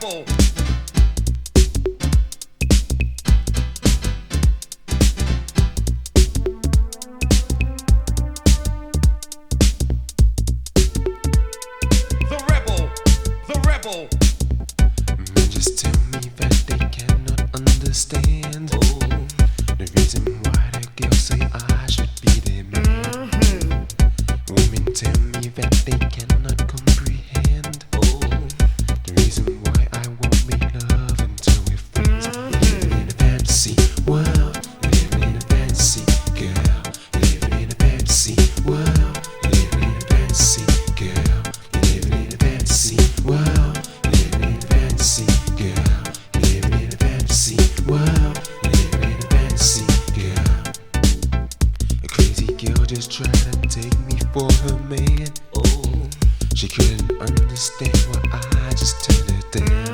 rebel. The rebel, the rebel. Men just tell me that they cannot understand the reason why the girls say I should be their man. Women tell me that they cannot comprehend the reason why I won't make love until we're friends. Living in a fantasy world, living in a fantasy girl, living in a fantasy world, living in a fantasy girl, living in a fantasy world, living in a fantasy girl, living in a fantasy world, living in a fantasy girl. A crazy girl just tried to take me for her man. She couldn't understand why I just turned her down.